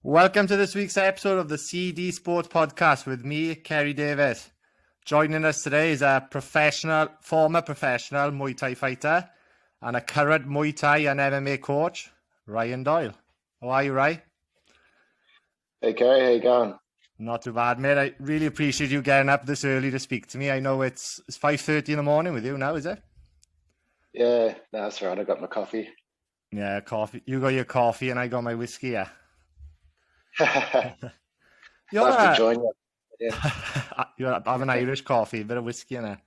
Welcome to this week's episode of the CD Sports Podcast with me, Kerry Davis. Joining us today is a former professional Muay Thai fighter and a current Muay Thai and MMA coach, Ryan Doyle. How are you, Ryan? Hey, Kerry, how you going? Not too bad, mate. I really appreciate you getting up this early to speak to me. I know it's 5:30 in the morning with you now, is it? Yeah, no, that's right. I got my coffee. Yeah, coffee. You got your coffee and I got my whiskey, yeah. You're Nice to join you. Yeah. You have an Irish coffee, a bit of whiskey in it.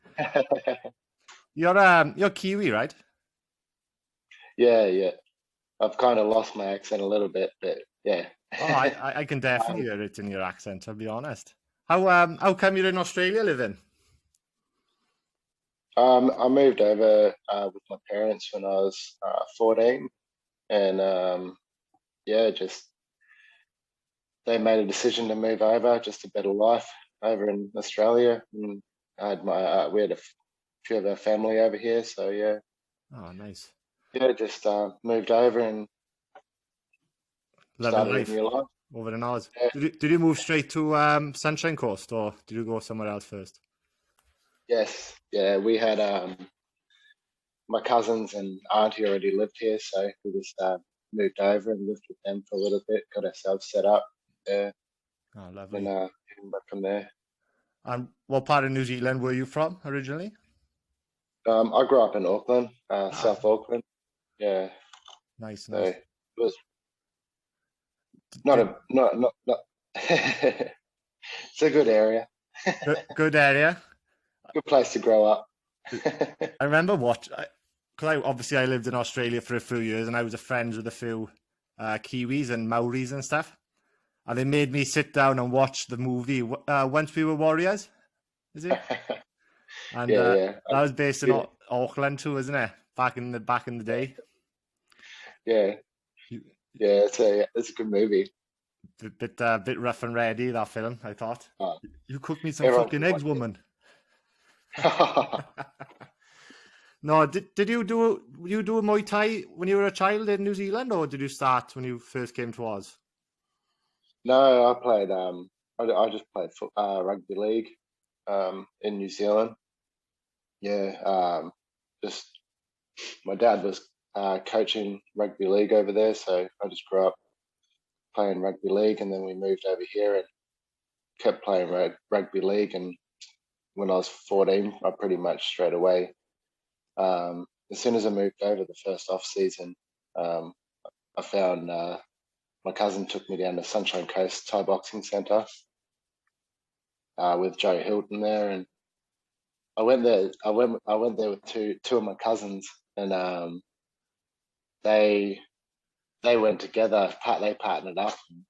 You're Kiwi, right? Yeah. I've kind of lost my accent a little bit, but yeah. Oh, I can definitely hear it in your accent, I'll be honest. How come you're in Australia living? I moved over with my parents when I was 14, and just they made a decision to move over, just a better life over in Australia. And I had we had a few of our family over here, so yeah. Oh, nice. Yeah, just moved over and started a new life over in Oz. Yeah. Did you move straight to Sunshine Coast, or did you go somewhere else first? Yes, yeah, we had my cousins and auntie already lived here, so we just moved over and lived with them for a little bit, got ourselves set up there. Oh, lovely. And went from there. And what part of New Zealand were you from originally? I grew up in Auckland, South Auckland. Yeah. Nice. So it was not. It's a good area. Good area. Good place to grow up. I remember because I lived in Australia for a few years, and I was friends with a few Kiwis and Maoris and stuff, and they made me sit down and watch the movie Once We Were Warriors. Is it? And yeah. That was based in Auckland too, isn't it? Back in the day. Yeah. Yeah, it's a good movie. Bit rough and ready, that film, I thought. You cooked me some fucking eggs, woman. No, did you do Muay Thai when you were a child in New Zealand, or did you start when you first came to Oz? No, I played. I just played rugby league in New Zealand. Yeah, just my dad was coaching rugby league over there, so I just grew up playing rugby league, and then we moved over here and kept playing rugby league. And when I was 14, I pretty much straight away, as soon as I moved over the first off season, I found my cousin took me down to Sunshine Coast Thai Boxing Centre with Joe Hilton there, and I went there. I went there with two of my cousins, and they went together. They partnered up. And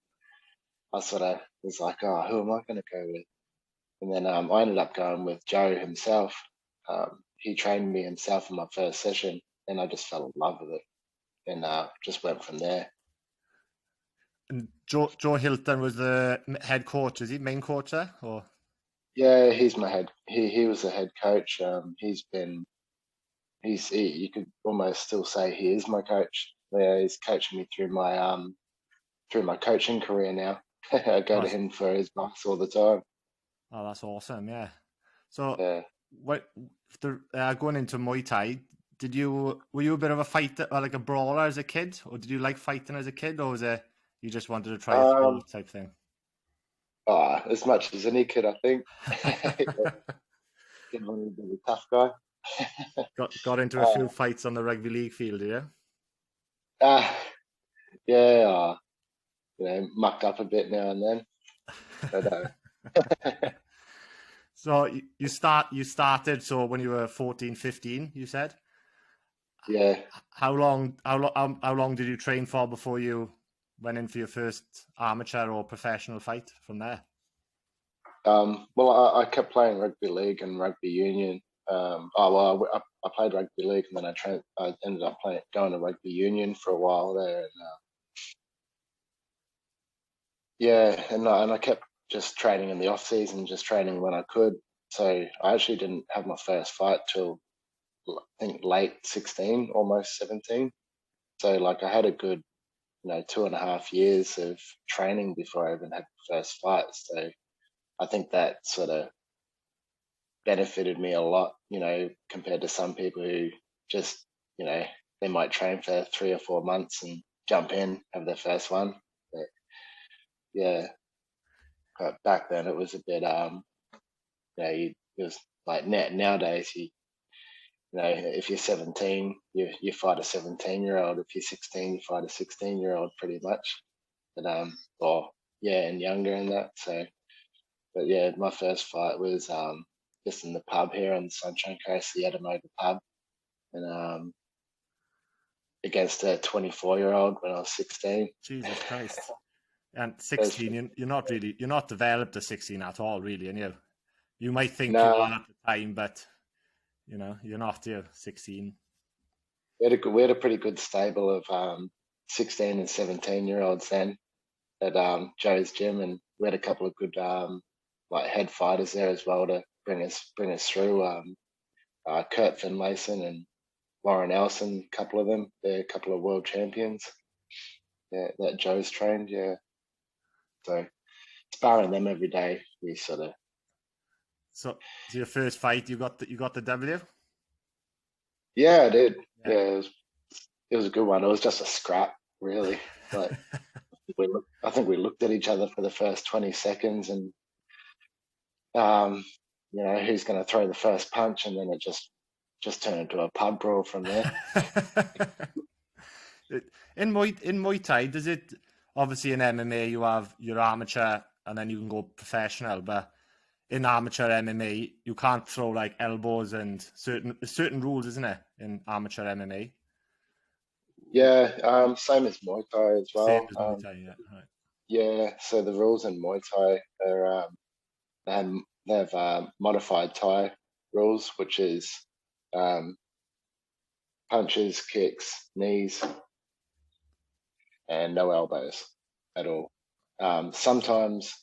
I sort of was like, oh, who am I going to go with? And then I ended up going with Joe himself. He trained me himself in my first session, and I just fell in love with it, and just went from there. And Joe Hilton was the head coach. Is he main coach there, or? Yeah, he's my head. He was the head coach. You could almost still say he is my coach. Yeah, he's coaching me through my coaching career now. I go to him for his advice all the time. Oh, that's awesome! Yeah. So, going into Muay Thai, were you a bit of a fighter, or like a brawler as a kid, or did you like fighting as a kid, or was it you just wanted to try a sport type thing? As much as any kid, I think. Didn't want to be a tough guy. Got into a few fights on the rugby league field, yeah? Yeah, mucked up a bit now and then. But, so you started so when you were 14, 15, you said? Yeah. How long did you train for before you went in for your first amateur or professional fight from there? Well, I kept playing rugby league and rugby union. I played rugby league, and then I ended up going to rugby union for a while there. And I kept just training in the off season, just training when I could. So I actually didn't have my first fight till I think late 16, almost 17. So like I had a good 2.5 years of training before I even had the first fight. So I think that sort of benefited me a lot, compared to some people who just, they might train for 3 or 4 months and jump in, have their first one. But yeah, but back then it was a bit, it was like nowadays, if you're 17, you fight a 17-year-old. If you're 16, you fight a 16-year-old pretty much. But, and younger and that. So, but yeah, my first fight was, just in the pub here on the Sunshine Coast, the Edamoga pub, and against a 24-year-old when I was 16. Jesus Christ! And 16, you're not developed at 16 at all, really, and you might think you are at the time, but you're not. You're 16. We had a pretty good stable of 16 and 17-year-olds then at Joe's gym, and we had a couple of good like head fighters there as well to bring us through. Kurt Finlayson and Warren Elson, a couple of them. They're a couple of world champions. Yeah, that Joe's trained. Yeah, so sparring them every day, we sort of. So your first fight, you got the W? Yeah, I did. Yeah, it was a good one. It was just a scrap, really. Like I think we looked at each other for the first 20 seconds, and who's going to throw the first punch, and then it just turned into a pub brawl from there. In Muay Thai, does it, obviously in MMA you have your amateur and then you can go professional, but in amateur MMA you can't throw like elbows and certain rules, isn't it, in amateur MMA? Yeah, same as Muay Thai as well. Same as Muay Thai, yeah. Right. Yeah, so the rules in Muay Thai are they have modified Thai rules, which is punches, kicks, knees, and no elbows at all. Sometimes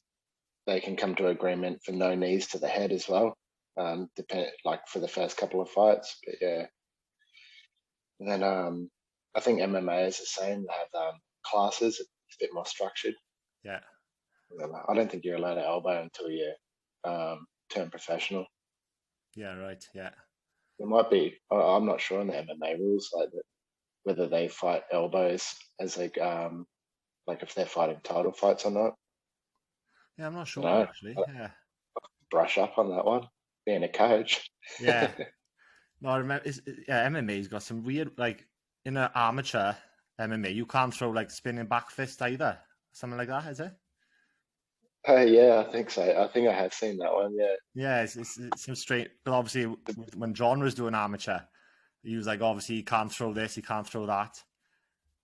they can come to agreement for no knees to the head as well, like for the first couple of fights. But yeah, and then I think MMA is the same. They have classes. It's a bit more structured. Yeah. I don't think you're allowed to elbow until you turn professional. Yeah, right. Yeah. There might be. I'm not sure on the MMA rules, like that, whether they fight elbows as like if they're fighting title fights or not. Yeah, I'm not sure actually. Yeah. Brush up on that one, being a coach. Yeah. No, I remember. MMA's got some weird, like in an amateur MMA, you can't throw like spinning back fist either. Something like that, is it? Yeah, I think so. I think I have seen that one. Yeah. Yeah, it's some straight. But obviously, when John was doing amateur, he was like, obviously, he can't throw this, he can't throw that.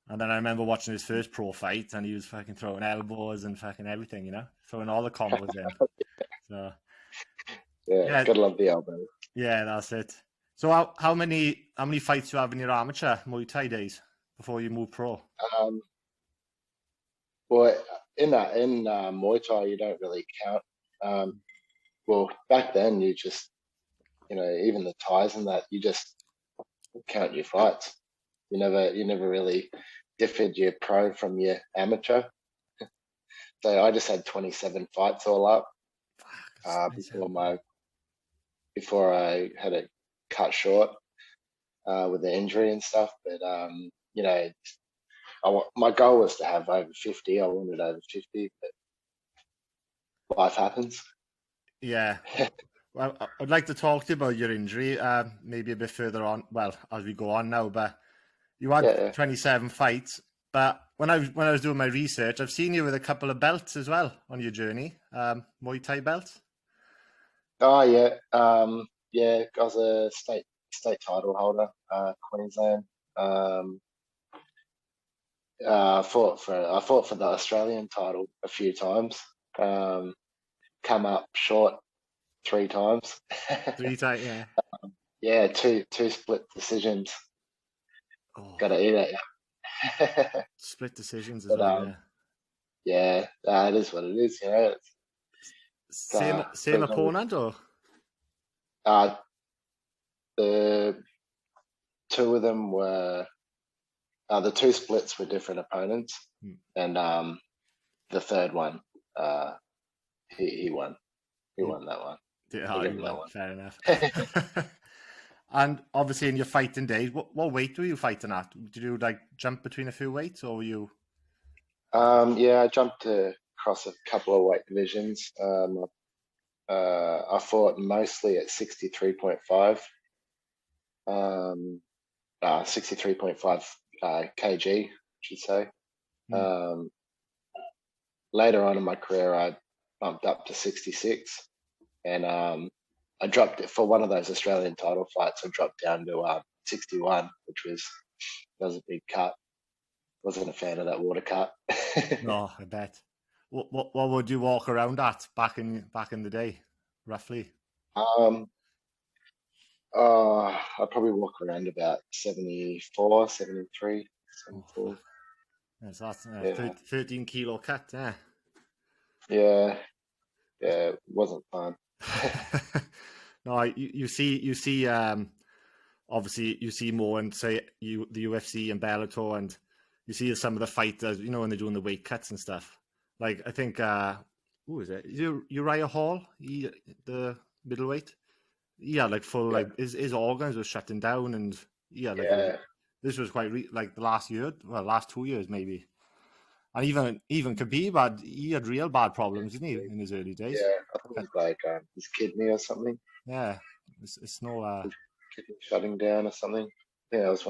And then I remember watching his first pro fight, and he was fucking throwing elbows and fucking everything, throwing all the combos in. So yeah, gotta love the elbow. Yeah, that's it. So how many fights do you have in your amateur Muay Thai days before you move pro? Well, in Muay Thai, you don't really count. Well, back then you just, even the ties and that, you just count your fights. You never really differed your pro from your amateur. So I just had 27 fights all up before I had it cut short with the injury and stuff. But my goal was to have over 50. I wanted over 50, but life happens. Yeah. Well, I'd like to talk to you about your injury, maybe a bit further on. Well, as we go on now, but you had 27 fights. But when I was doing my research, I've seen you with a couple of belts as well on your journey, Muay Thai belts. Oh yeah, I was a state title holder, Queensland. I fought for the Australian title a few times. Come up short 3 times. 3 times, yeah. Yeah, two split decisions. Oh. Got to eat it. Split decisions as well. Yeah, it is what it is. Same opponent or? The 2 of them were The two splits were different opponents, Hmm. and the third one, he won. He won that one. Yeah, I'll give you him that won. one. Fair enough. And obviously, in your fighting days, what weight were you fighting at? Did you like jump between a few weights, or were you? Yeah, I jumped across a couple of weight divisions. I fought mostly at 63.5, 63.5 kg, I should say. Hmm. Later on in my career, I bumped up to 66, and I dropped it for one of those Australian title fights. I dropped down to 61, which was a big cut. Wasn't a fan of that water cut. No, I bet. What would you walk around at back in the day, roughly? um, I'd probably walk around about 74, 73, Oh, 74. yes, that's Yeah, 13 kilo cut. Yeah. yeah, yeah. It wasn't fun. No, you see obviously you see more and say the UFC and Bellator, and you see some of the fighters, when they're doing the weight cuts and stuff. Like I think who is it? Uriah Hall, the middleweight. Yeah, like full Yeah, like his organs were shutting down, and yeah, like yeah, this was quite like the last year, well, last 2 years maybe. And even Khabib he had real bad problems, didn't he, in his early days? yeah. I think it was like his kidney or something. Yeah, it's no His kidney shutting down or something. I think that was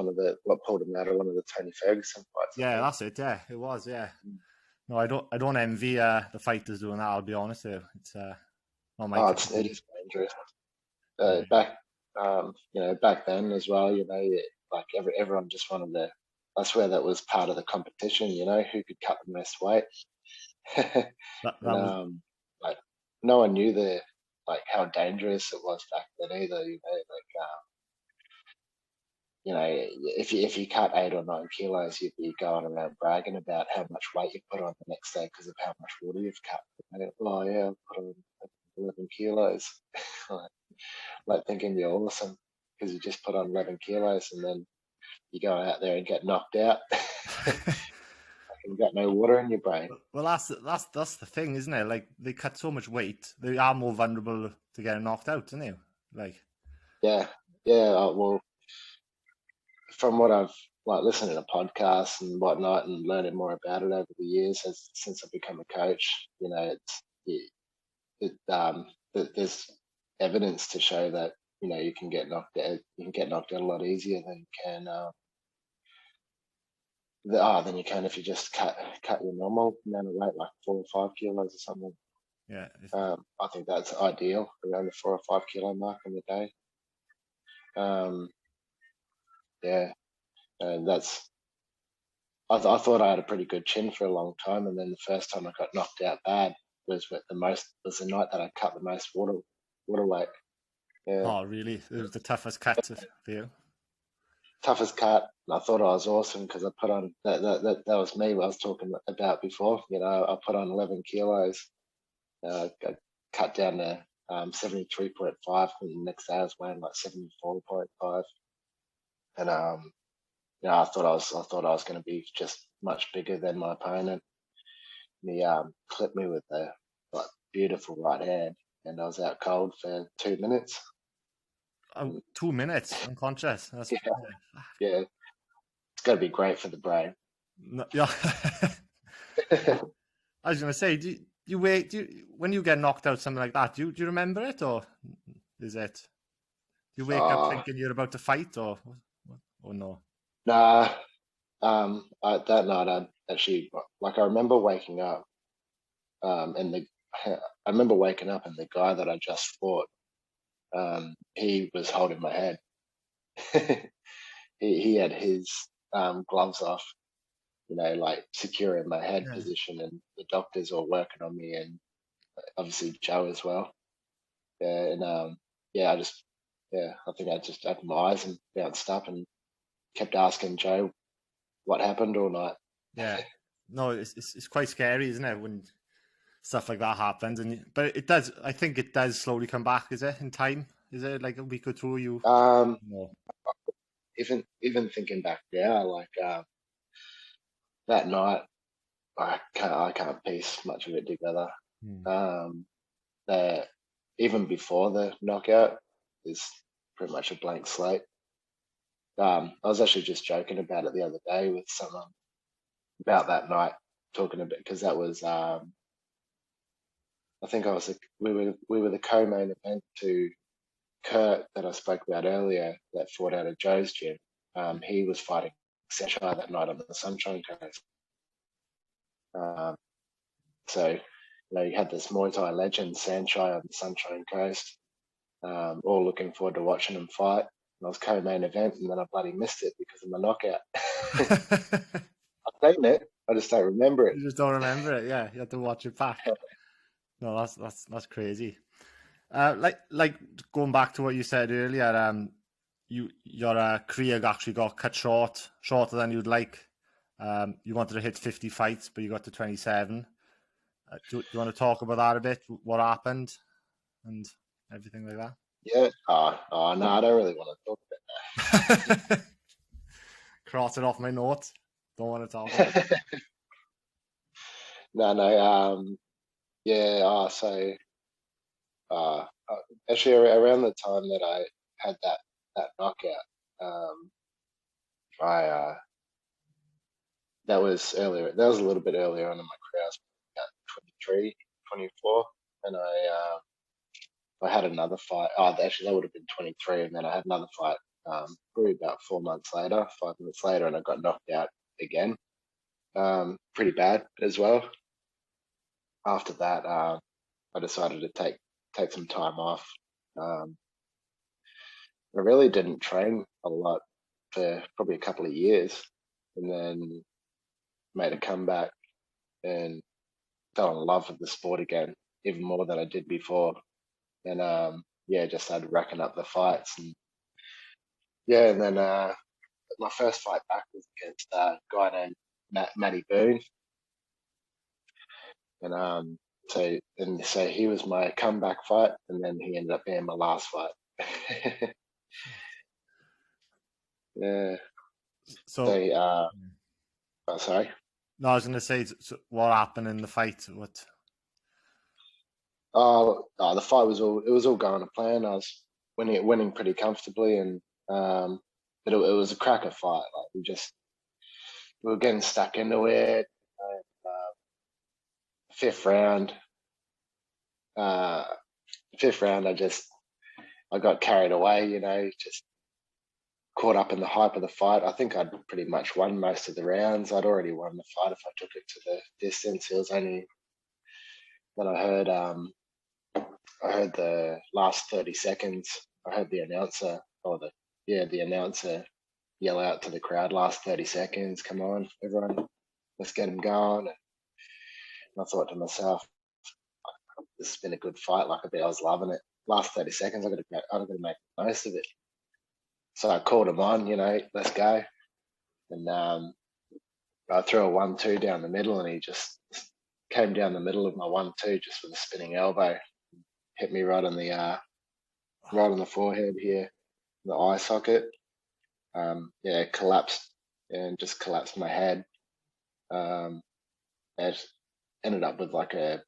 what pulled him out of one of the Tony Ferguson fights, I yeah, think. that's it. Yeah, it was. Yeah, no, I don't envy the fighters doing that. I'll be honest with you. It's not my Oh, cup of it tea. is dangerous. Yeah, Back then as well, like everyone just wanted to. I swear that was part of the competition, who could cut the most weight. And that was like no one knew like how dangerous it was back then either. If you cut 8 or 9 kilos, you'd be going around bragging about how much weight you put on the next day because of how much water you've cut. Oh yeah, I put on 11 kilos. Like thinking you're awesome because you just put on 11 kilos and then you go out there and get knocked out. You got no water in your brain. well, that's the thing, isn't it? Like they cut so much weight, they are more vulnerable to getting knocked out, isn't they? Like Yeah, yeah. Well, from what I've like listening to podcasts and whatnot and learning more about it over the years since I've become a coach, there's evidence to show that you can get knocked out. You can get knocked out a lot easier than you can than you can if you just cut your normal amount of weight, like 4 or 5 kilos or something. yeah, I think that's ideal, around the 4 or 5 kilo mark in the day. Yeah, and I thought I had a pretty good chin for a long time, and then the first time I got knocked out bad was the night that I cut the most water weight. Yeah, oh really? It was the toughest cut for you. toughest cut. And I thought I was awesome because I put on that was me. What I was talking about before. I put on 11 kilos. I cut down to 73.5, and the next day I was weighing like 74.5, and I thought I was going to be just much bigger than my opponent. And he clipped me with a like beautiful right hand, and I was out cold for 2 minutes. Oh, 2 minutes unconscious. That's Yeah, yeah, it's got to be great for the brain. no, yeah. I was gonna say, do you wait? When you get knocked out, something like that, do you remember it, or is it? Do you wake up uh, thinking you're about to fight, or no? nah, that night I actually like I remember waking up, and I remember waking up and the guy that I just fought, he was holding my head. he had his gloves off, like securing my head Yeah. position, and the doctors were working on me, and obviously Joe as well. Yeah, and yeah, I think I just opened my eyes and bounced up and kept asking Joe what happened all night. Yeah. No, it's quite scary, isn't it, when stuff like that happens? But it does. I think it does slowly come back. Is it in time? Is it like a week or two? You Um, no. even thinking back now, like that night, I can't piece much of it together. That even before the knockout is pretty much a blank slate. I was actually just joking about it the other day with someone about that night, talking about, because that was I think we were the co-main event to Kurt that I spoke about earlier that fought out of Joe's gym. He was fighting Sanchai that night on the Sunshine Coast. So you had this Muay Thai legend Sanchai on the Sunshine Coast, all looking forward to watching him fight. And I was co-main event, and then I bloody missed it because of my knockout. I've seen it, I just don't remember it. You just don't remember it, yeah. You have to watch it back. No, that's crazy. Like going back to what you said earlier, your career actually got cut shorter than you'd like. You wanted to hit 50 fights, but you got to 27. Do you want to talk about that a bit? What happened and everything like that? Yeah. Oh no, I don't really want to talk about that. Cross it off my notes. Don't want to talk about it. No. Yeah. So, actually, around the time that I had that knockout, that was earlier. That was a little bit earlier on in my career. I was about 23, 24, and I had another fight. Actually, that would have been 23, and then I had another fight probably about 4 months later, 5 months later, and I got knocked out again, pretty bad as well. After that, I decided to take some time off. I really didn't train a lot for probably a couple of years, and then made a comeback and fell in love with the sport again, even more than I did before. And just started racking up the fights, and and then my first fight back was against a guy named Matty Boone, and so he was my comeback fight, and then he ended up being my last fight. Yeah. So sorry. No, I was going to say, so what happened in the fight? What? The fight was all going to plan. I was winning pretty comfortably, and but it was a cracker fight. Like we were getting stuck into it. Fifth round, I got carried away. Just caught up in the hype of the fight. I think I'd pretty much won most of the rounds. I'd already won the fight if I took it to the distance. It was only when I heard the last 30 seconds. I heard the announcer yell out to the crowd, "Last 30 seconds, come on, everyone, let's get him going." And I thought to myself, this has been a good fight. Like I was loving it. Last 30 seconds, I'm going to make the most of it. So I called him on, let's go. And I threw a 1-2 down the middle, and he just came down the middle of my 1-2 just with a spinning elbow, hit me right on the forehead here, the eye socket. Collapsed and just collapsed my head. It ended up with like a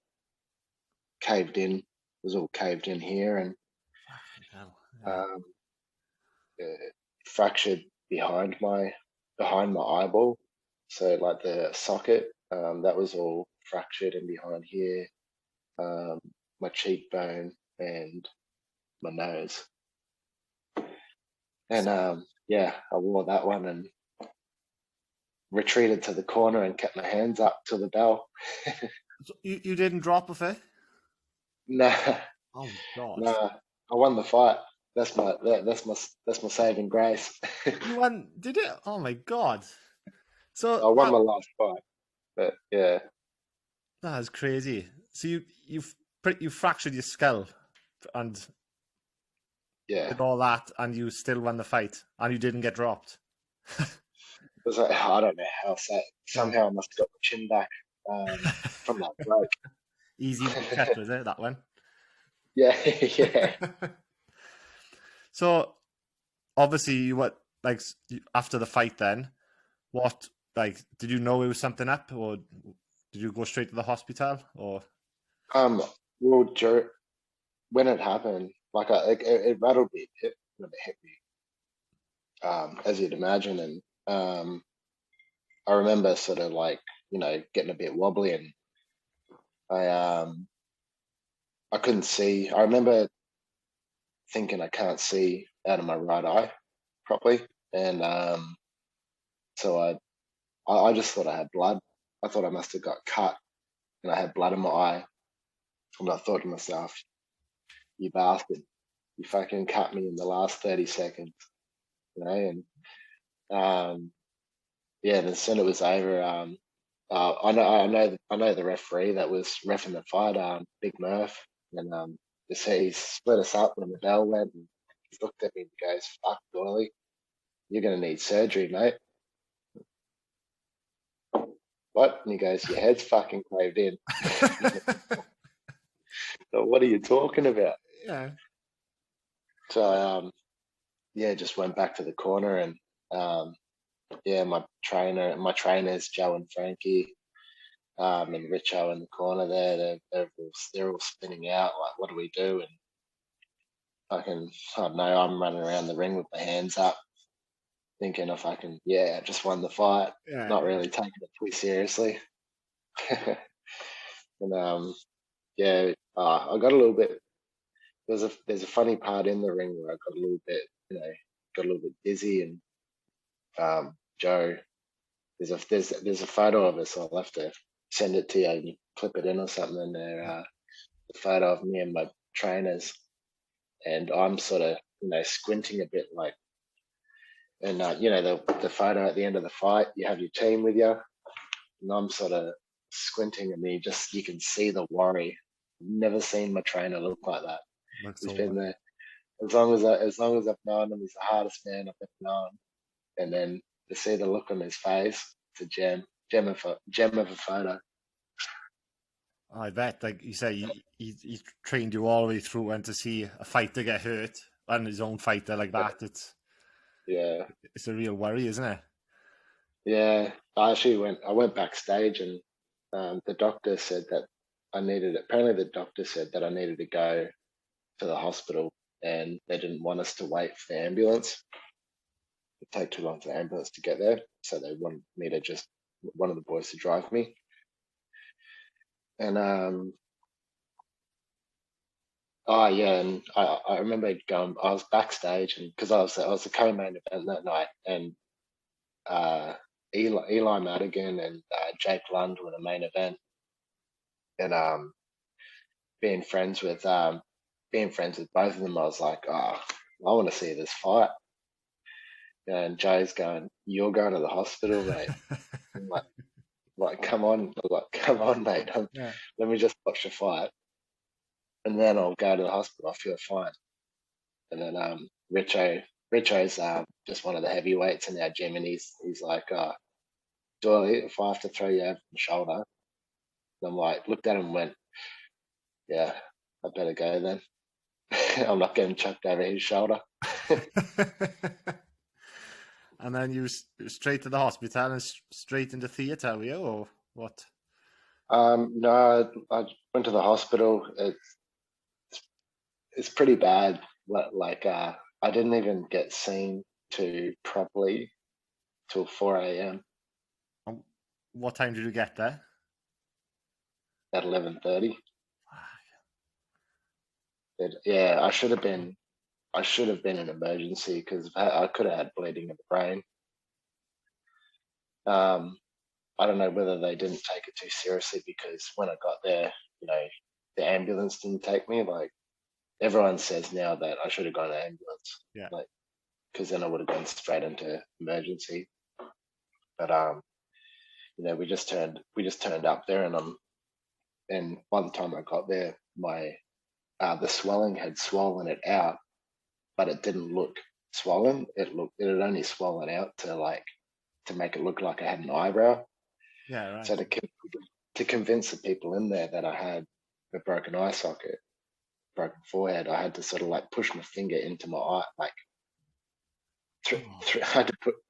caved in. It was all caved in here, and fractured behind my eyeball. So like the socket, that was all fractured, and behind here, my cheekbone and my nose. And I wore that one and retreated to the corner and kept my hands up till the bell. So you didn't drop a fit? No. Oh God. No, I won the fight. That's my saving grace. You won? Did it? Oh my God. So I won my last fight, but yeah. That is crazy. So you fractured your skull and did all that, and you still won the fight, and you didn't get dropped. It was like, I don't know how. Somehow I must have got my chin back from that break. Easy check, was it, that one? Yeah. So obviously, after the fight, then what like, did you know it was something up, or did you go straight to the hospital, or? Well, when it happened, like it rattled me, when it hit me, as you'd imagine, and I remember sort of like getting a bit wobbly, and I I couldn't see. I remember thinking I can't see out of my right eye properly, and so I just thought I had blood. I thought I must have got cut, and I had blood in my eye, and I thought to myself, "You bastard! You fucking cut me in the last 30 seconds," and yeah. Then soon it was over. I know the referee that was reffing the fight, Big Murph, and he split us up when the bell went, and he looked at me and goes, "Fuck, Doyle, you're gonna need surgery, mate." What? And he goes, "Your head's fucking caved in." So what are you talking about? Yeah. So yeah, just went back to the corner, and yeah, my trainers, Joe and Frankie, and Richo in the corner there, they're all spinning out like, what do we do? And I don't know, I'm running around the ring with my hands up, thinking if I can, I just won the fight, Yeah. not really taking it too seriously. And yeah, I got a little bit. There's a funny part in the ring where I got a little bit, got a little bit dizzy, and Joe, there's a photo of us. I'll have to send it to you and you clip it in or something. And there, the photo of me and my trainers, and I'm sort of squinting a bit, like, and the photo at the end of the fight, you have your team with you, and I'm sort of squinting, and you can see the worry. Never seen my trainer look like that. He's been there as long as I've known him. He's the hardest man I've ever known, and then to see the look on his face, it's a gem of a photo. I bet, like you say, he trained you all the way through, and to see a fighter get hurt, and his own fighter like that, it's a real worry, isn't it? Yeah, I went backstage, and the doctor said that apparently the doctor said that I needed to go to the hospital, and they didn't want us to wait for the ambulance. It'd take too long for the ambulance to get there, so they wanted me to just one of the boys to drive me. And oh yeah, and I remember going. I was backstage, and because I was the co-main event that night, and Eli Madigan and Jake Lund were the main event, and being friends with both of them, I was like, I want to see this fight. And Jay's going, "You're going to the hospital, mate." I'm like, come on, mate. Let me just watch the fight, and then I'll go to the hospital. I feel fine. And then Richo's just one of the heavyweights in our gym, and he's like, "Doyle, if I have to throw you over the shoulder," and I'm like, looked at him and went, "Yeah, I better go then." I'm not getting chucked over his shoulder. And then you straight to the hospital and straight into theatre, were you, or what? No, I went to the hospital. It's pretty bad. Like, I didn't even get seen to properly till 4 a.m. What time did you get there? At 11:30. Yeah, I should have been in emergency because I could have had bleeding in the brain. I don't know whether they didn't take it too seriously, because when I got there, the ambulance didn't take me. Like, everyone says now that I should have got an ambulance. Yeah. Like, because then I would have gone straight into emergency. But we just turned up there, and by the time I got there, the swelling had swollen it out, but it didn't look swollen. It had only swollen out to make it look like I had an eyebrow. Yeah, right. So to convince the people in there that I had a broken eye socket, broken forehead, I had to sort of like push my finger into my eye, like I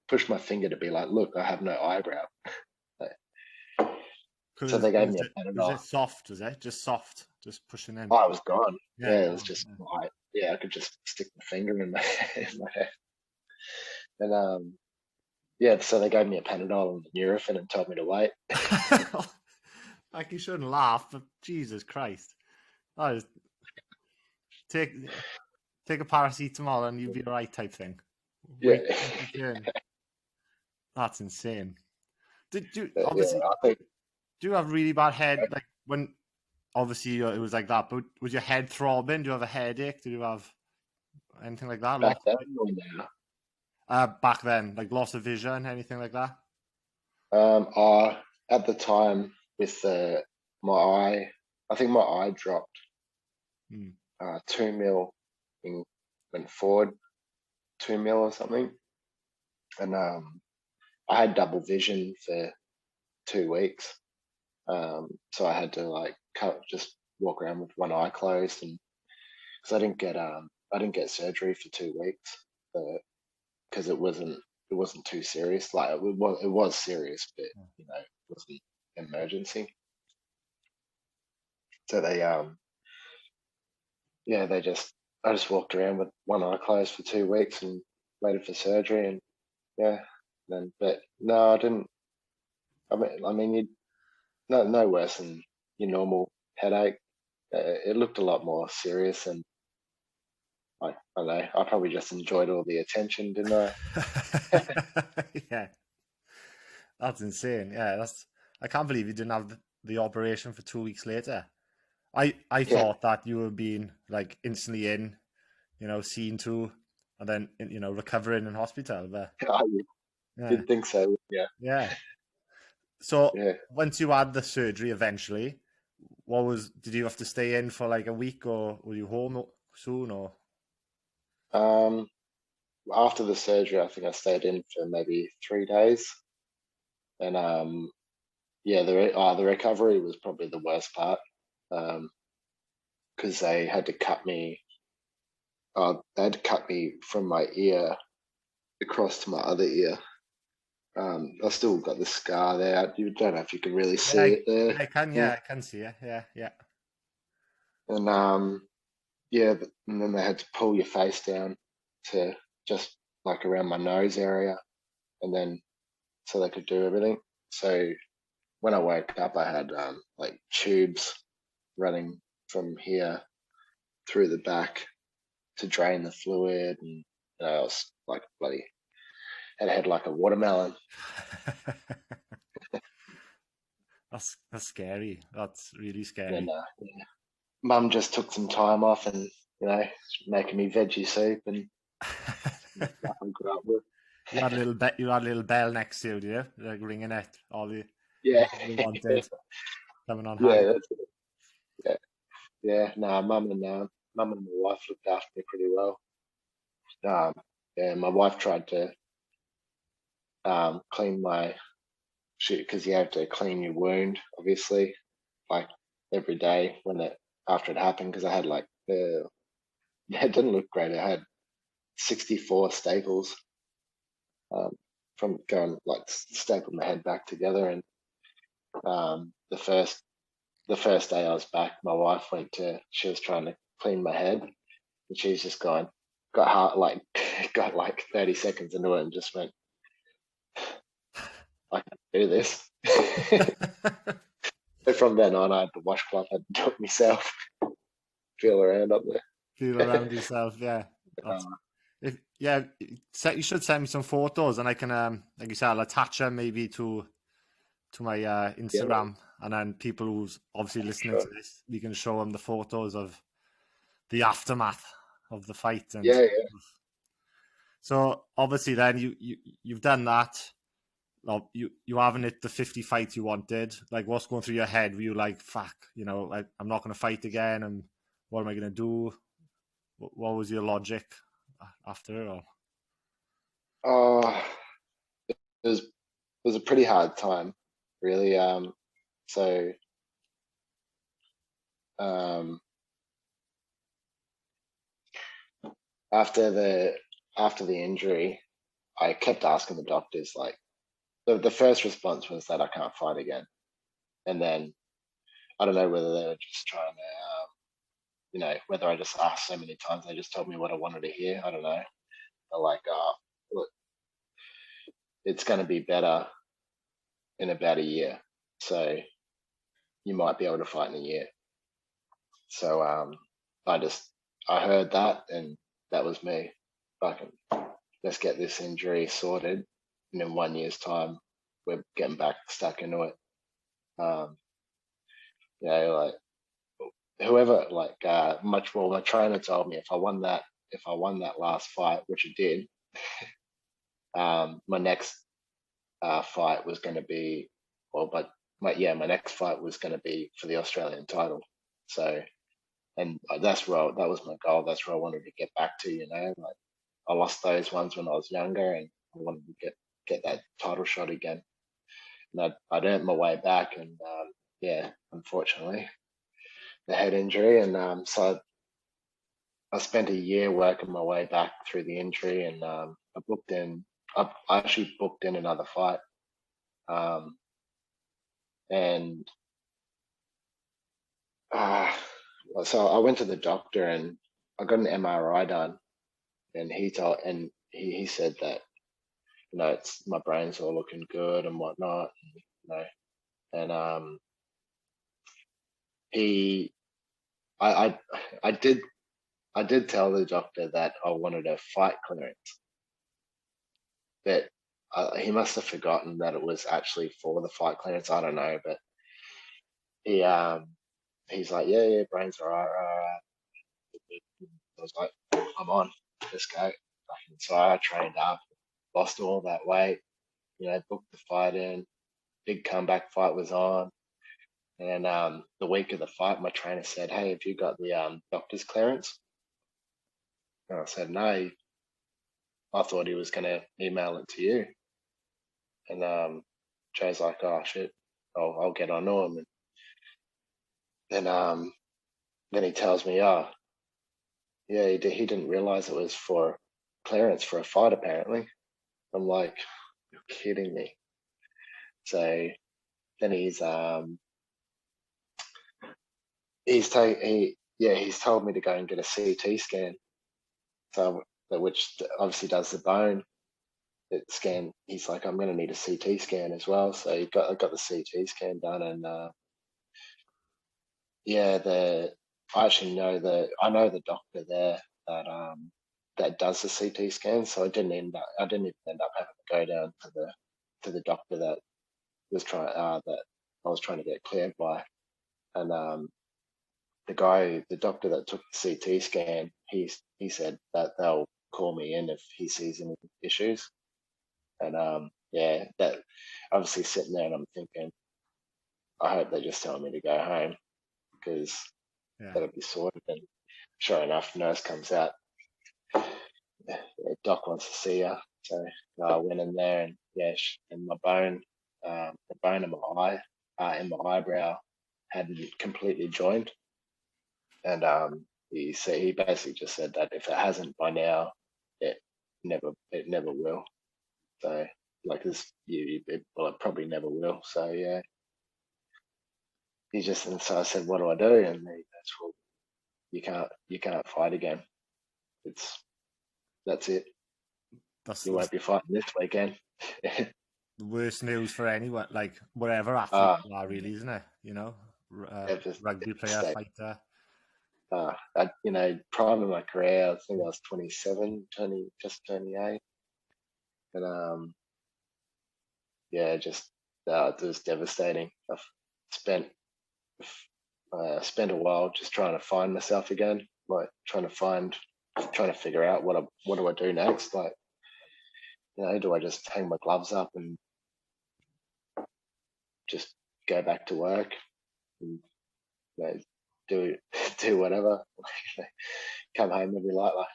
pushed my finger to be like, look, I have no eyebrow. So Cause they gave was me it, a was Panadol. it soft? Was it just soft, just pushing in? Oh, I was gone. Yeah, Yeah, it was gone. just white. Yeah, I could just stick my finger in my in my head. And yeah, so they gave me a Panadol and Nurofen and told me to wait. Yeah. Like you shouldn't laugh, but Jesus Christ. Oh, take take a paracetamol and you'll be alright type thing. Yeah, Wait your turn. That's insane. Did you yeah. obviously I think do you have really bad head like when obviously it was like that, but was your head throbbing? Do you have a headache? Did you have anything like that? back Lost then like, or now. back then, like loss of vision, anything like that? At the time with my eye, I think my eye dropped Hmm. 2 mil in went forward 2 mil or something, and I had double vision for 2 weeks. So I had to like just walk around with one eye closed, and because I didn't get surgery for 2 weeks because it wasn't too serious. Like it was serious, but it wasn't emergency. So they yeah, I just walked around with one eye closed for 2 weeks and waited for surgery, and yeah, then but no, I didn't. I mean, you no worse than your normal headache. It looked a lot more serious, and I don't know. I probably just enjoyed all the attention, didn't I? Yeah, that's insane. Yeah, I can't believe you didn't have the operation for 2 weeks later. I Yeah, thought that you were being like instantly in, seen to, and then recovering in hospital. But I yeah, did think so. Yeah, yeah. So yeah. once you had the surgery, eventually, did you have to stay in for like a week, or were you home soon, or? Um, After the surgery, I think I stayed in for maybe 3 days, and yeah, the recovery was probably the worst part, because they had to cut me. They had to cut me from my ear across to my other ear. I still got the scar there. You don't know if you can really Yeah, see it there. I can. Yeah. Yeah, I can see it. Yeah, yeah. And yeah, and then they had to pull your face down to just like around my nose area, and then so they could do everything. So when I woke up, I had like tubes running from here through the back to drain the fluid, and I was like bloody had a head like a watermelon. That's scary. That's really And scary. then yeah, Mum just took some time off, and making me veggie soup and stuff I grew up with. You had a little bell next to you, do you? Like ringing it, Yeah, everything you wanted coming on yeah, hand. that's it. Yeah, yeah. No, Mum and my wife looked after me pretty well. Yeah, my wife tried to clean my shit because you have to clean your wound, obviously, like every day after it happened, because I had like yeah, it didn't look great. I had 64 staples from going like stapled my head back together, and the first day I was back, my wife she was trying to clean my head, and she's just got heart like got like 30 seconds into it and just went, I can do this. So from then on, I had the washcloth. I had to do it myself, feel around up Feel there. around yourself, yeah. That's uh, if yeah. You should send me some photos, and I can like you said, I'll attach them maybe to my yeah, Instagram, and then people who's obviously listening sure. to this, we can show them the photos of the aftermath of the fight. And Yeah, yeah. so obviously, then you've done that. Well, you haven't hit the 50 fights you wanted. Like, what's going through your head? Were you like, fuck, I'm not going to fight again, and what am I going to do? What was your logic after it all? Uh, it was a pretty hard time, really. So um, after the injury, I kept asking the doctors, like, the first response was that I can't fight again. And then I don't know whether they were just trying to, whether I just asked so many times, they just told me what I wanted to hear. I don't know. They're like, look, it's going to be better in about a year. So you might be able to fight in a year. So I heard that, and that was me. Fucking, let's get this injury sorted, and in 1 year's time, we're getting back stuck into it. Like whoever, like my trainer told me if I won that last fight, which I did, my next fight was going to be, my next fight was going to be for the Australian title. So, and that was my goal. That's where I wanted to get back to. Like I lost those ones when I was younger, and I wanted to get that title shot again. And I'd earned my way back, and unfortunately, the head injury, and so I spent a year working my way back through the injury, and I actually booked in another fight, and so I went to the doctor and I got an MRI done, and he said that it's my brain's all looking good and whatnot, and I did tell the doctor that I wanted a fight clearance, but he must have forgotten that it was actually for the fight clearance. I don't know, but he's like, yeah, brain's all right. I was like, I'm on, let's go. So I trained up, lost all that weight, booked the fight in, big comeback fight was on. And the week of the fight, my trainer said, hey, have you got the doctor's clearance? And I said, no. I thought he was going to email it to you. And Joe's like, oh, shit, I'll get on to him. And then he tells me, oh, yeah, he didn't realize it was for clearance for a fight, apparently. I'm like, you're kidding me. So then he's told me to go and get a CT scan. So which obviously does the bone scan. He's like, I'm going to need a CT scan as well. So I got the CT scan done, and I know the doctor there that does the CT scan. So I didn't even end up having to go down to the doctor that I was trying to get cleared by, and the doctor that took the CT scan, he said that they'll call me in if he sees any issues. And that obviously sitting there, and I'm thinking, I hope they just tell me to go home, because that'll be sorted. And sure enough, nurse comes out. Doc wants to see her, so I went in there, and and my bone, the bone in my eye, in my eyebrow, hadn't completely joined, and he basically just said that if it hasn't by now, it never will. So like this, it probably never will. So yeah, and so I said, what do I do? And he goes, well, you can't fight again. That's it. You won't be fighting this weekend. The worst news for anyone, like whatever athlete are, really, isn't it? Rugby player, fighter. Prime of my career, I think I was 27, just 28, and it was devastating. I spent a while just trying to find myself again, like trying to figure out what do I do next. Like, do I just hang my gloves up and just go back to work and do whatever, come home every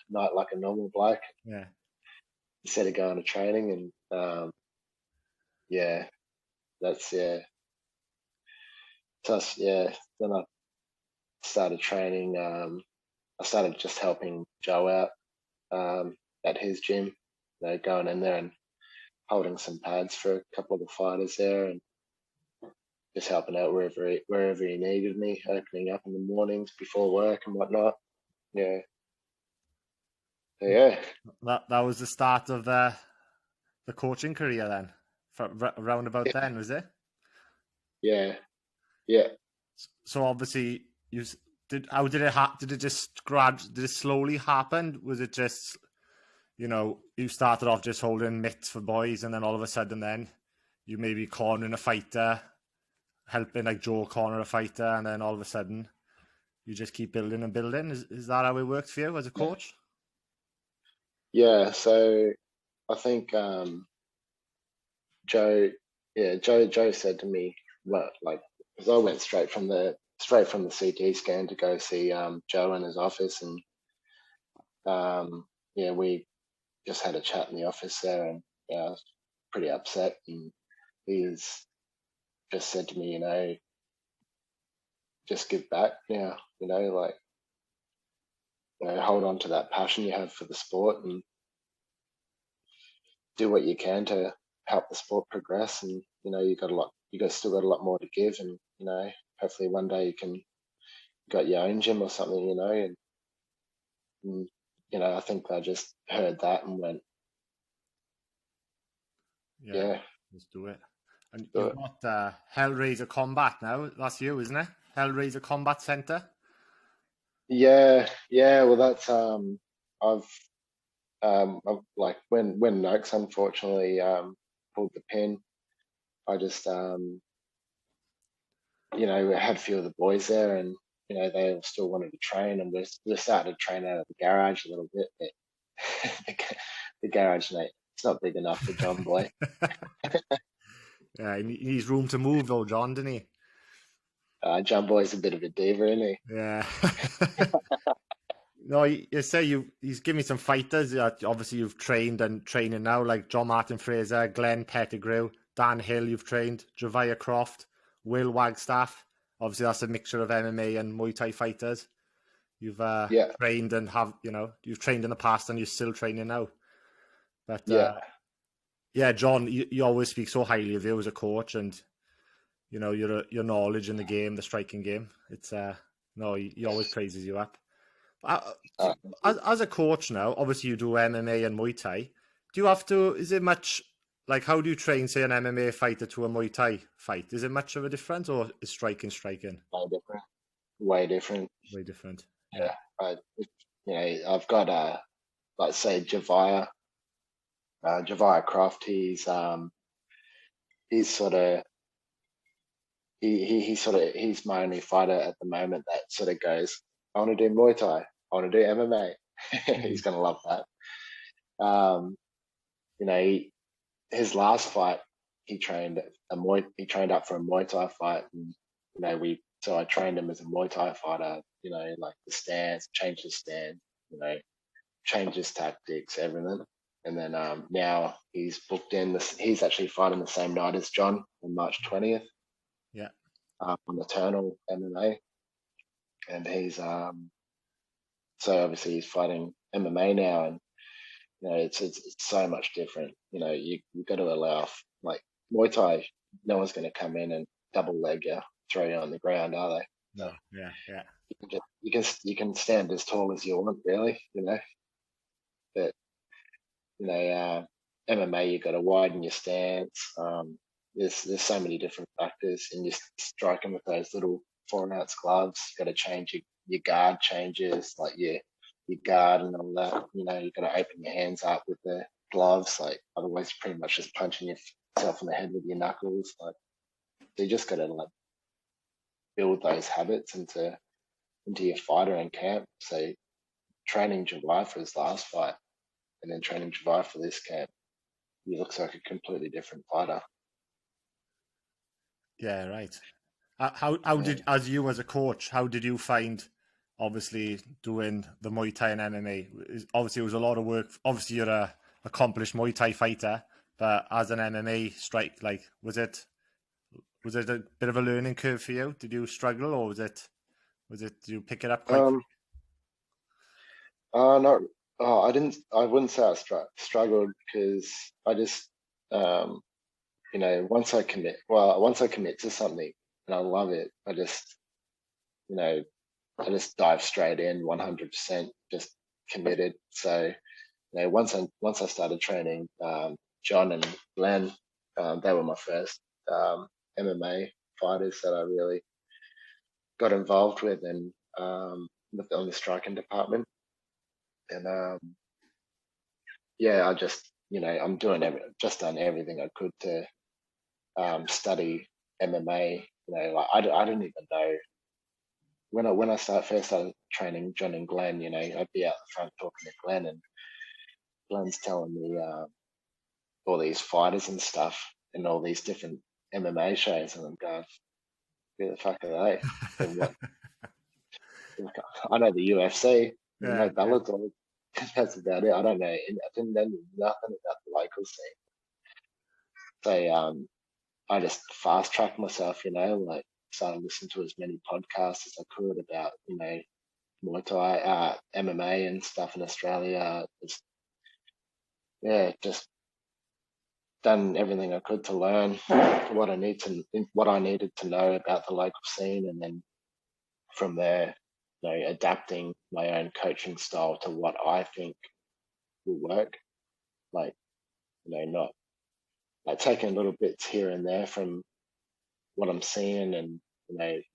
night like a normal bloke, instead of going to training? And then I started training. I started just helping Joe out at his gym, going in there and holding some pads for a couple of the fighters there, and just helping out wherever he needed me, opening up in the mornings before work and whatnot. Yeah. So, yeah. That was the start of the coaching career then, around about then, was it? Yeah. Yeah. So obviously how did it did it just did it slowly happen? Was it just, you started off just holding mitts for boys, and then all of a sudden then you maybe cornering a fighter, helping like Joe corner a fighter, and then all of a sudden you just keep building and building. Is that how it worked for you as a coach? Yeah. So I think Joe said to me, because I went straight from the CT scan to go see Joe in his office, and we just had a chat in the office there, and I was pretty upset, and he's just said to me, just give back now, hold on to that passion you have for the sport and do what you can to help the sport progress. And you still got a lot more to give, and hopefully one day you got your own gym or something, and I think I just heard that and went, yeah, let's do it. And you've got Hellraiser Combat now. That's you, isn't it? Hellraiser Combat Center. Yeah. Well, that's I've like when Noakes unfortunately pulled the pin, I just had a few of the boys there, and they all still wanted to train, and we started to train out of the garage a little bit. But the garage, mate, it's not big enough for John Boy. Yeah, he needs room to move though, John, doesn't he? John Boy's a bit of a diva, isn't he? Yeah. No, you say he's given me some fighters. Obviously, you've trained and training now, like John Martin Fraser, Glenn Pettigrew, Dan Hill. You've trained Josiah Croft, Will Wagstaff. Obviously, that's a mixture of MMA and Muay Thai fighters. You've trained and you've trained in the past and you're still training now. But John, you always speak so highly of you as a coach, and your knowledge in the game, the striking game. It's he always praises you up. As a coach now, obviously you do MMA and Muay Thai. Do you have to? Is it much like how do you train, say, an MMA fighter to a Muay Thai fight? Is it much of a difference, or is striking? Way different. Way different. Yeah. I've got like say Josiah Croft. He's my only fighter at the moment that sort of goes, I want to do Muay Thai, I want to do MMA. He's gonna love that. His last fight, he trained up for a Muay Thai fight, and so I trained him as a Muay Thai fighter. Like the stance, change his stance, change his tactics, everything. And then now he's booked in. He's actually fighting the same night as John on March 20th. Yeah. On Eternal MMA, and he's so obviously he's fighting MMA now, and it's so much different. You've got to allow, like Muay Thai, no one's going to come in and double leg you, throw you on the ground, are they? No. Yeah. You can stand as tall as you want, really. But MMA, you've got to widen your stance. There's so many different factors, and you're striking with those little 4-ounce gloves. You've got to change your guard changes, like your guard and all that. You've got to open your hands up with the gloves, like otherwise you're pretty much just punching yourself in the head with your knuckles. Like, so you just got to like build those habits into your fighter in camp. So training July for his last fight, and then training July for this camp, he looks like a completely different fighter. Yeah, right. How did, as you as a coach, how did you find, obviously, doing the Muay Thai and MMA? Obviously, it was a lot of work. Obviously, you're a accomplished Muay Thai fighter, but as an MMA strike, like, was it a bit of a learning curve for you? Did you struggle, or did you pick it up quick? Oh, I wouldn't say I struggled because I just, once I commit to something and I love it, you know, I just dive straight in 100%, just committed. So, once I started training, John and Glenn, they were my first MMA fighters that I really got involved with, and on the striking department. And yeah, I just, I'm just done everything I could to study MMA. Like I didn't even know when I first started training John and Glenn. I'd be out the front talking to Glenn, and Glenn's telling me all these fighters and stuff, and all these different MMA shows, and I'm going, who the fuck are they? And what? I know the UFC, I know Yeah. Bellator. That's about it. I don't know. I didn't know nothing about the local scene. So I just fast tracked myself, like started listening to as many podcasts as I could about, Muay Thai, MMA and stuff in Australia. Just done everything I could to learn what I needed to know about the local scene, and then from there, adapting my own coaching style to what I think will work. Like, not like taking little bits here and there from what I'm seeing, and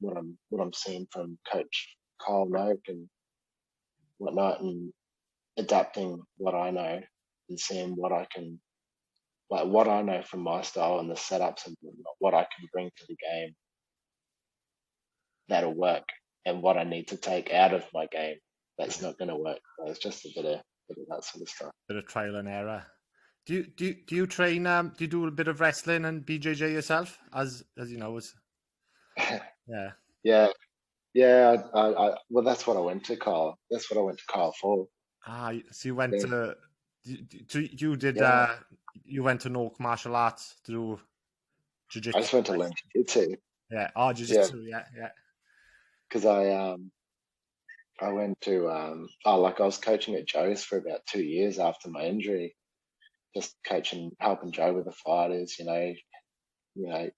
what I'm seeing from Coach Kyle Noak and whatnot, and adapting what I know and seeing what I know from my style and the setups and what I can bring to the game that'll work, and what I need to take out of my game that's not going to work. So it's just a bit of that sort of stuff. Bit of trial and error. Do you train? Do you do a bit of wrestling and BJJ yourself? As you know, yeah. Yeah, well, that's what I went to Kyle. That's what I went to Kyle for. So you went Yeah, to you did yeah. you went to Nork martial arts to do I jiu-jitsu? just went to learn jiu-jitsu. Yeah. Yeah, Jiu-jitsu. Yeah. Yeah. because I went to like I was coaching at Joe's for about 2 years after my injury, just coaching, helping Joe with the fighters, you know,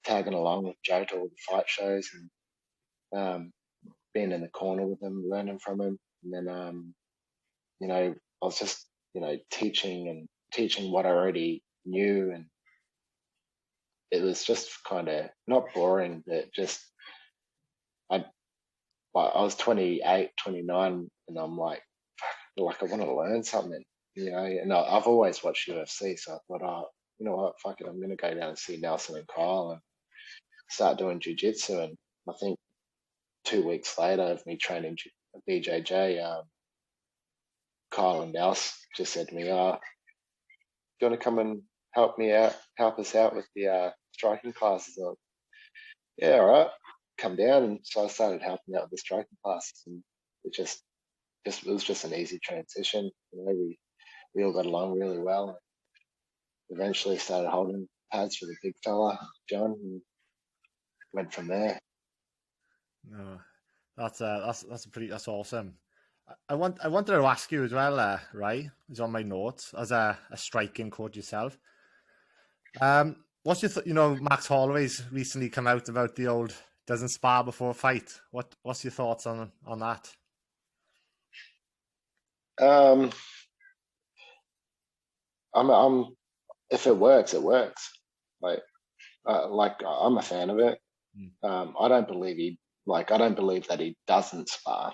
tagging along with Joe to all the fight shows, and being in the corner with him, learning from him, and then I was just teaching what I already knew, and it was just kind of not boring, but just I I was 28, 29, and I'm like I want to learn something, and I've always watched UFC, so I thought, oh, you know what, fuck it, I'm going to go down and see Nelson and Kyle and start doing jiu-jitsu. And I think 2 weeks later of me training BJJ, Kyle and Nelson just said to me, oh, do you want to come and help us out with the striking classes? And yeah, all right, come down. And so I started helping out with the striking classes, and it it was just an easy transition. We all got along really well. Eventually started holding pads for the big fella, John, and went from there. No, that's awesome. I wanted to ask you as well, Ray, is on my notes as a striking coach yourself. What's your Max Holloway's recently come out about the old doesn't spar before a fight. What's your thoughts on that? Um, I'm if it works, it works. Like I'm a fan of it. I don't believe that he doesn't spar.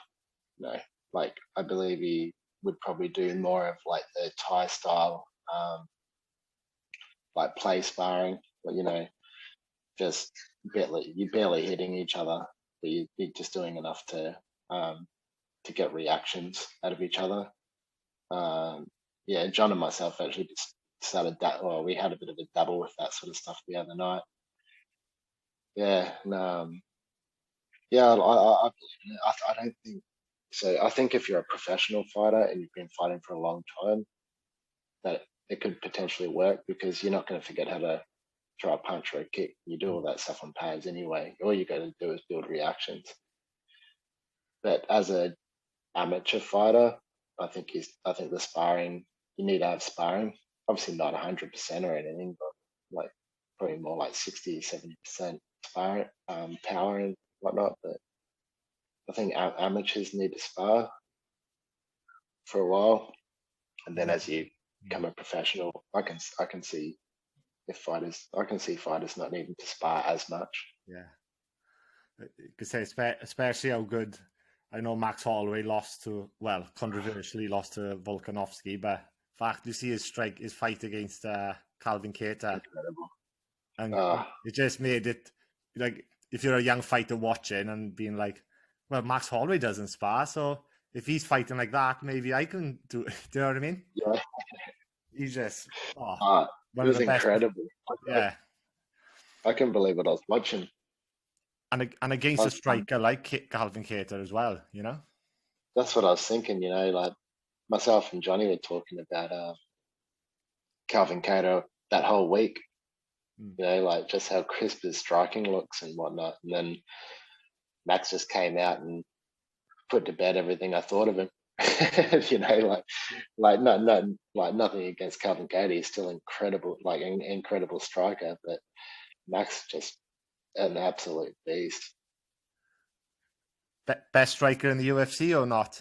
No, like I believe he would probably do more of like the Thai style, like play sparring, but just you're barely hitting each other, but you're just doing enough to get reactions out of each other. Yeah, John and myself actually just started that. Well, we had a bit of a dabble with that sort of stuff the other night. Yeah, and, yeah, I believe in it. I don't think so. I think if you're a professional fighter and you've been fighting for a long time, that it could potentially work, because you're not going to forget how to throw a punch or a kick. You do all that stuff on pads anyway. All you got to do is build reactions. But as a amateur fighter, I think the sparring, you need to have sparring. Obviously not 100% or anything, but like probably more like 60, 70% sparring, power and whatnot. But I think amateurs need to spar for a while, and then as you become a professional, I can see fighters not needing to spar as much. Yeah. You could say especially how good. I know Max Holloway controversially lost to Volkanovski, but in fact, you see his fight against Calvin Kattar, Incredible. and it just made it like if you're a young fighter watching and being like, well, Max Holloway doesn't spar, so if he's fighting like that, maybe I can do. Do you know what I mean? Yeah. He's just it was incredible. Yeah, I couldn't believe what I was watching. And against a striker like Calvin Kattar as well, you know? That's what I was thinking, you know, like myself and Johnny were talking about Calvin Kattar that whole week, you know, like just how crisp his striking looks and whatnot. And then Max just came out and put to bed everything I thought of him. You know, like nothing against Calvin Kattar. He's still incredible, like an incredible striker, but Max just an absolute beast. Best striker in the UFC or not?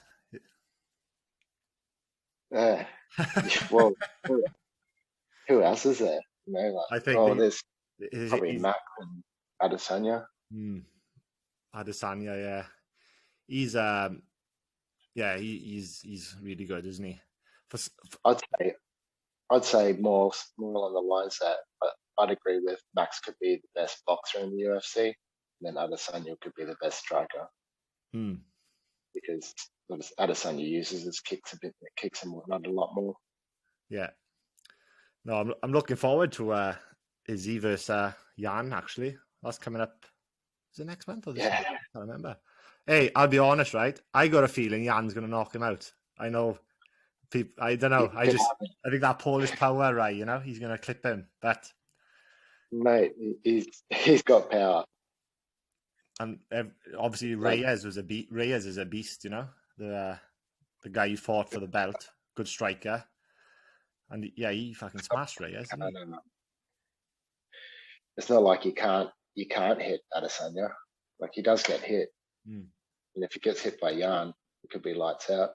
Well, who else is there? You know, like, I think there's probably Max and Adesanya. Adesanya, yeah. He's he's really good, isn't he? I'd say more along the lines that I'd agree with Max could be the best boxer in the UFC, and then Adesanya could be the best striker. Because Adesanya uses his kicks and whatnot a lot more. Yeah. No, I'm looking forward to Izzy versus Jan, actually. That's coming up. Is it next month or this month? I can't remember. Hey, I'll be honest, right? I got a feeling Jan's going to knock him out. I know people, I don't know. I think that Polish power, right? You know, he's going to clip him. But mate, he's got power. And obviously Reyes is a beast, you know, the guy who fought for the belt, good striker, and yeah, he fucking smashed Reyes. No. It's not like you can't hit Adesanya. Like he does get hit, and if he gets hit by Jan, it could be lights out.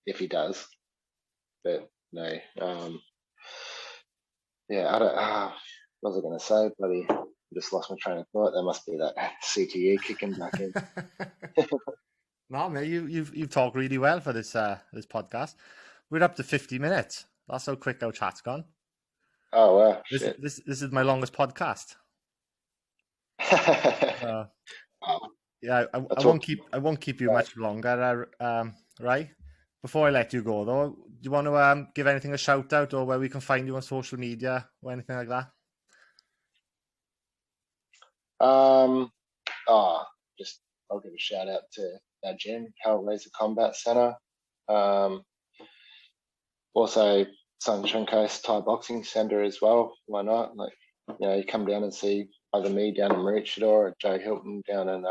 If he does, but no. I don't. What was I going to say, buddy? Just lost my train of thought. There must be that CTE kicking back in. No, mate, you've talked really well for this podcast. We're up to 50 minutes. That's how quick our chat's gone. Oh wow! This is my longest podcast. Yeah, I won't keep you much longer, right? Before I let you go, though, do you want to give anything a shout out or where we can find you on social media or anything like that? I'll give a shout out to our gym, Hellraiser Combat Center. Also Sunshine Coast Thai Boxing Center as well. Why not? Like, you know, you come down and see either me down in Maroochydore or Joe Hilton down in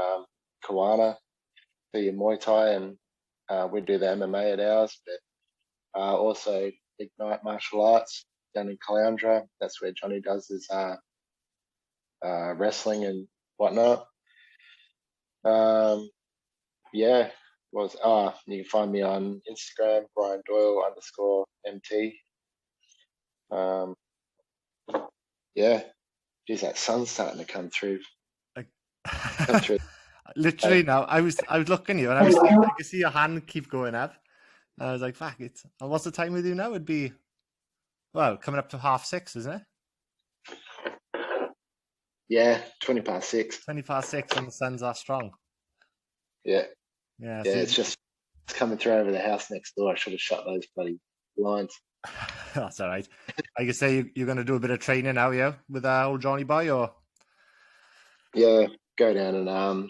Kawana, do your Muay Thai, and we do the MMA at ours. But also Ignite Martial Arts down in Caloundra. That's where Johnny does his wrestling and whatnot. You can find me on Instagram, Ryan Doyle _MT. Geez, that sun's starting to come through. Literally now, I was looking at you and I could see your hand keep going up. And I was like, fuck it. And what's the time with you now? It'd be, well, coming up to 6:30, isn't it? Yeah, 6:20. 6:20 and the sun's that strong. Yeah. Yeah, it's coming through over the house next door. I should have shut those bloody blinds. That's all right. I could say you're going to do a bit of training now, yeah, with old Johnny Boy, or? Yeah, go down and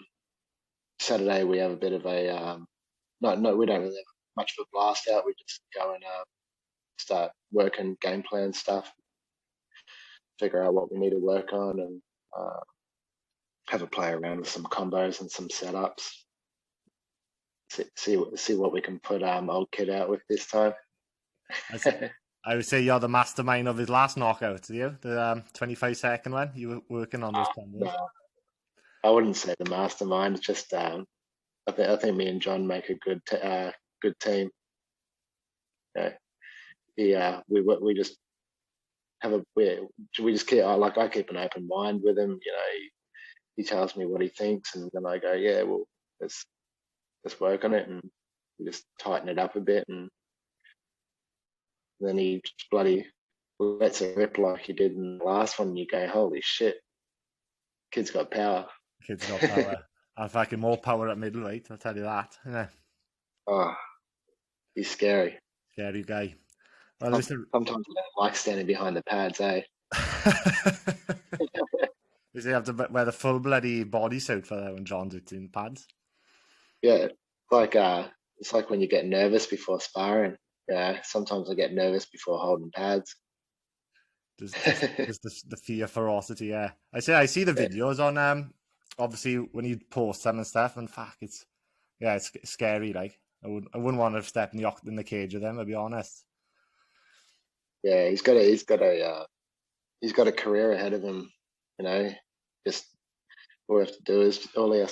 Saturday we have a bit of a no, we don't really have much of a blast out. We just go and start working game plan stuff, figure out what we need to work on, and have a play around with some combos and some setups. see what we can put old kid out with this time. I would say you're the mastermind of his last knockout, you? The 25-second one? You were working on those combos. No, I wouldn't say the mastermind. It's just I think me and John make a good team. Yeah, we just have we just keep I keep an open mind with him. You know, he tells me what he thinks, and then I go, yeah, well, let's work on it, and we just tighten it up a bit, and then he just bloody lets it rip like he did in the last one. And you go, holy shit, kid's got power. Kid's got power. And fucking more power at middleweight, I'll tell you that. Yeah. Oh, he's scary. Scary guy. Well, sometimes I don't like standing behind the pads, eh? You have to wear the full bloody bodysuit for that when John's in pads. Yeah, it's like when you get nervous before sparring. Yeah, sometimes I get nervous before holding pads. Just the fear ferocity, yeah. I see the videos on obviously when you post them and stuff, and fuck, it's scary. Like I wouldn't want to step in the cage with them, I'll be honest. Yeah, he's got a career ahead of him. You know, just all he has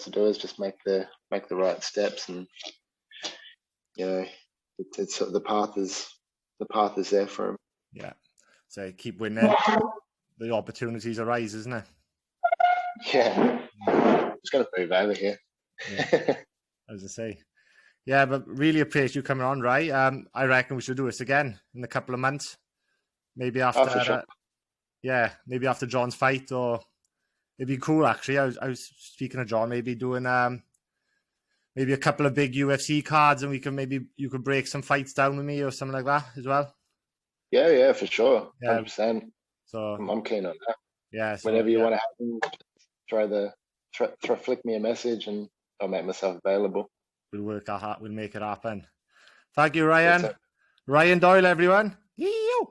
to do is just make the right steps, and you know, it's the path is there for him. Yeah, so keep winning. The opportunities arise, isn't it? Yeah, just gonna move over here. Yeah. As I say, yeah, but really appreciate you coming on, Ray. I reckon we should do this again in a couple of months. Maybe after, sure. Maybe after John's fight, or it'd be cool actually. I was speaking of John, maybe doing maybe a couple of big UFC cards, and you could break some fights down with me or something like that as well. Yeah, for sure, 100%. So I'm keen on that. Yeah, so, whenever you want to happen, flick me a message, and I'll make myself available. We'll make it happen. Thank you, Ryan. Ryan Doyle, everyone. Yee-yoo.